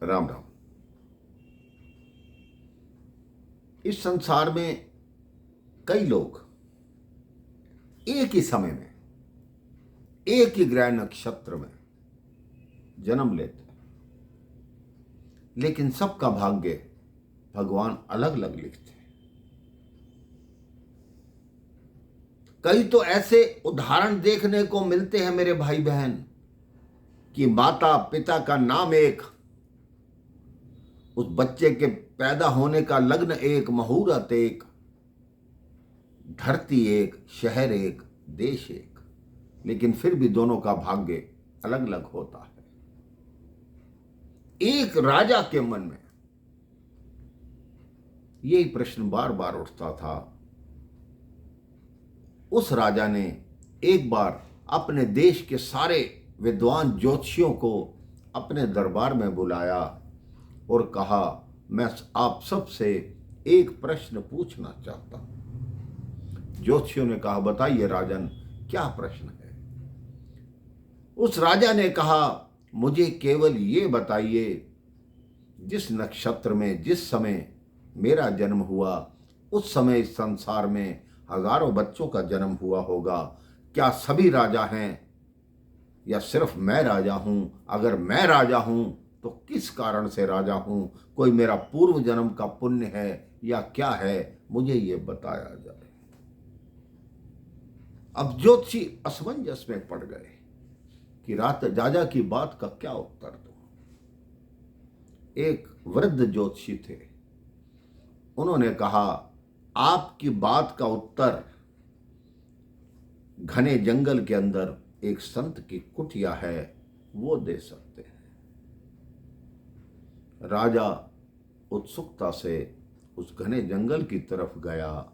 राम राम। इस संसार में कई लोग एक ही समय में एक ही ग्रह नक्षत्र में जन्म लेते हैं, लेकिन सबका भाग्य भगवान अलग अलग लिखते हैं। कई तो ऐसे उदाहरण देखने को मिलते हैं मेरे भाई बहन कि माता पिता का नाम एक, उस बच्चे के पैदा होने का लग्न एक, मुहूर्त एक, धरती एक, शहर एक, देश एक, लेकिन फिर भी दोनों का भाग्य अलग अलग होता है। एक राजा के मन में यही प्रश्न बार बार उठता था। उस राजा ने एक बार अपने देश के सारे विद्वान ज्योतिषियों को अपने दरबार में बुलाया और कहा, मैं आप सबसे एक प्रश्न पूछना चाहता हूं। ज्योतिषियों ने कहा, बताइए राजन, क्या प्रश्न है? उस राजा ने कहा, मुझे केवल ये बताइए, जिस नक्षत्र में जिस समय मेरा जन्म हुआ उस समय इस संसार में हजारों बच्चों का जन्म हुआ होगा। क्या सभी राजा हैं या सिर्फ मैं राजा हूं? अगर मैं राजा हूं तो किस कारण से राजा हूं? कोई मेरा पूर्व जन्म का पुण्य है या क्या है? मुझे ये बताया जाए। अब ज्योतिषी असमंजस में पड़ गए कि राजा की बात का क्या उत्तर दूं। एक वृद्ध ज्योतिषी थे, उन्होंने कहा, आपकी बात का उत्तर घने जंगल के अंदर एक संत की कुटिया है, वो दे सकते हैं। राजा उत्सुकता से उस घने जंगल की तरफ गया।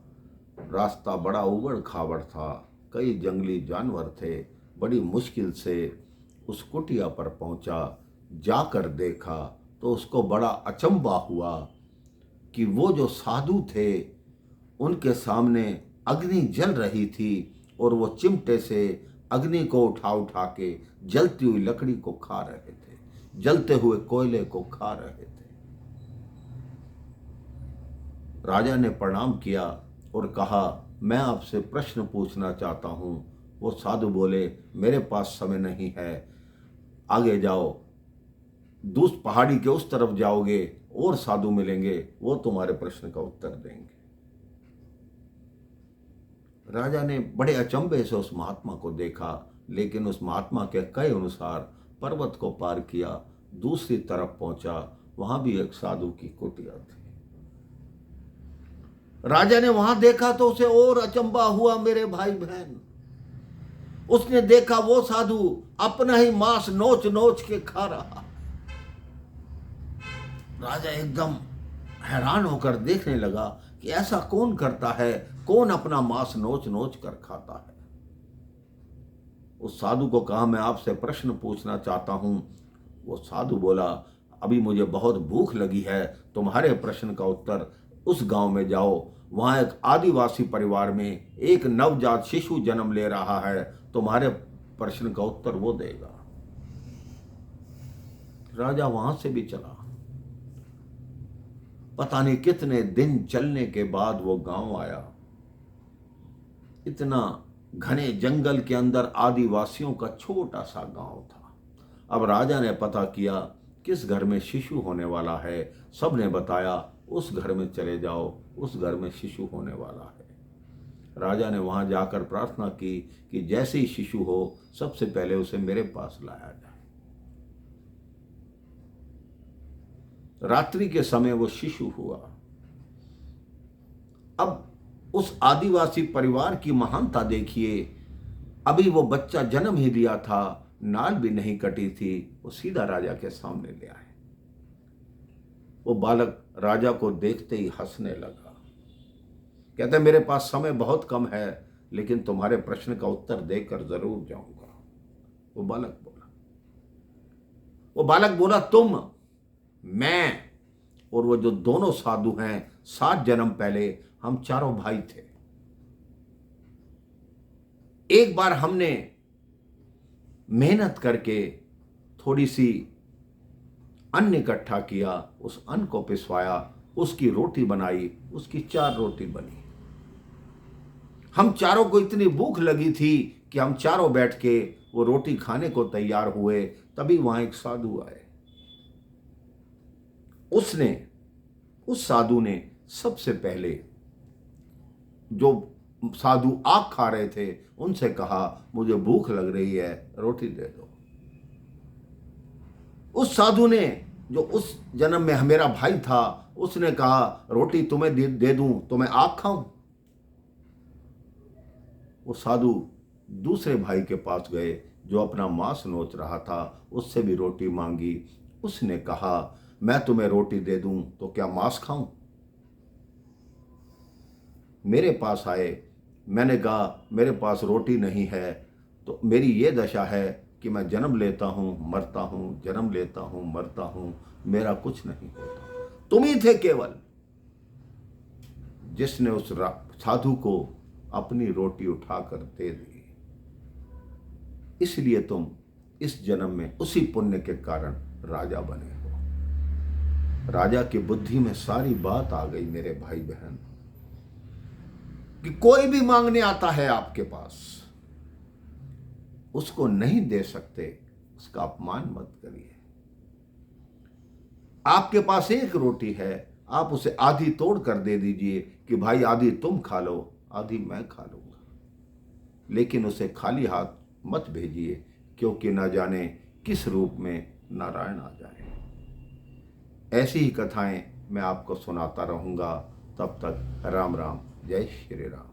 रास्ता बड़ा उबड़ खाबड़ था, कई जंगली जानवर थे। बड़ी मुश्किल से उस कुटिया पर पहुंचा। जाकर देखा तो उसको बड़ा अचंभा हुआ कि वो जो साधु थे उनके सामने अग्नि जल रही थी और वो चिमटे से अग्नि को उठा उठा के जलती हुई लकड़ी को खा रहे थे, जलते हुए कोयले को खा रहे थे। राजा ने प्रणाम किया और कहा, मैं आपसे प्रश्न पूछना चाहता हूं। वो साधु बोले, मेरे पास समय नहीं है, आगे जाओ, दूस पहाड़ी के उस तरफ जाओगे और साधु मिलेंगे, वो तुम्हारे प्रश्न का उत्तर देंगे। राजा ने बड़े अचंभे से उस महात्मा को देखा, लेकिन उस महात्मा के कहे अनुसार पर्वत को पार किया, दूसरी तरफ पहुंचा। वहां भी एक साधु की कुटिया थी। राजा ने वहां देखा तो उसे और अचंभा हुआ मेरे भाई बहन। उसने देखा वो साधु अपना ही मांस नोच नोच के खा रहा। राजा एकदम हैरान होकर देखने लगा कि ऐसा कौन करता है, कौन अपना मांस नोच नोच कर खाता है। उस साधु को कहा, मैं आपसे प्रश्न पूछना चाहता हूं। वो साधु बोला, अभी मुझे बहुत भूख लगी है, तुम्हारे प्रश्न का उत्तर उस गांव में जाओ, वहां एक आदिवासी परिवार में एक नवजात शिशु जन्म ले रहा है, तुम्हारे प्रश्न का उत्तर वो देगा। राजा वहां से भी चला। पता नहीं कितने दिन चलने के बाद वो गांव आया। इतना घने जंगल के अंदर आदिवासियों का छोटा सा गांव था। अब राजा ने पता किया किस घर में शिशु होने वाला है। सब ने बताया, उस घर में चले जाओ, उस घर में शिशु होने वाला है। राजा ने वहां जाकर प्रार्थना की कि जैसे ही शिशु हो सबसे पहले उसे मेरे पास लाया जाए। रात्रि के समय वो शिशु हुआ। अब उस आदिवासी परिवार की महानता देखिए, अभी वो बच्चा जन्म ही दिया था, नाल भी नहीं कटी थी, वो सीधा राजा के सामने ले आए। वो बालक राजा को देखते ही हंसने लगा। कहते, मेरे पास समय बहुत कम है, लेकिन तुम्हारे प्रश्न का उत्तर देकर जरूर जाऊंगा। वो बालक बोला, तुम, मैं और वो जो दोनों साधु हैं, 7 जन्म पहले हम चारों भाई थे। एक बार हमने मेहनत करके थोड़ी सी अन्न इकट्ठा किया, उस अन्न को पिसवाया, उसकी रोटी बनाई, उसकी 4 रोटी बनी। हम चारों को इतनी भूख लगी थी कि हम चारों बैठ के वो रोटी खाने को तैयार हुए। तभी वहां एक साधु आए। उस साधु ने सबसे पहले, जो साधु आग खा रहे थे, उनसे कहा, मुझे भूख लग रही है, रोटी दे दो। उस साधु ने, जो उस जन्म में मेरा भाई था, उसने कहा, रोटी तुम्हें दे दूं तो मैं आग खाऊं? वो साधु दूसरे भाई के पास गए, जो अपना मांस नोच रहा था, उससे भी रोटी मांगी। उसने कहा, मैं तुम्हें रोटी दे दूं तो क्या मांस खाऊं? मेरे पास आए, मैंने कहा, मेरे पास रोटी नहीं है, तो मेरी ये दशा है कि मैं जन्म लेता हूं, मरता हूं, जन्म लेता हूं, मरता हूं, मेरा कुछ नहीं होता। तुम ही थे केवल जिसने उस साधु को अपनी रोटी उठाकर दे दी। इसलिए तुम इस जन्म में उसी पुण्य के कारण राजा बने हो। राजा की बुद्धि में सारी बात आ गई मेरे भाई बहन, कि कोई भी मांगने आता है आपके पास, उसको नहीं दे सकते, उसका अपमान मत करिए। आपके पास एक रोटी है, आप उसे आधी तोड़ कर दे दीजिए कि भाई आधी तुम खा लो, आधी मैं खा लूंगा। लेकिन उसे खाली हाथ मत भेजिए, क्योंकि न जाने किस रूप में नारायण आ जाए। ऐसी ही कथाएं मैं आपको सुनाता रहूंगा। तब तक राम राम, जय श्री राम।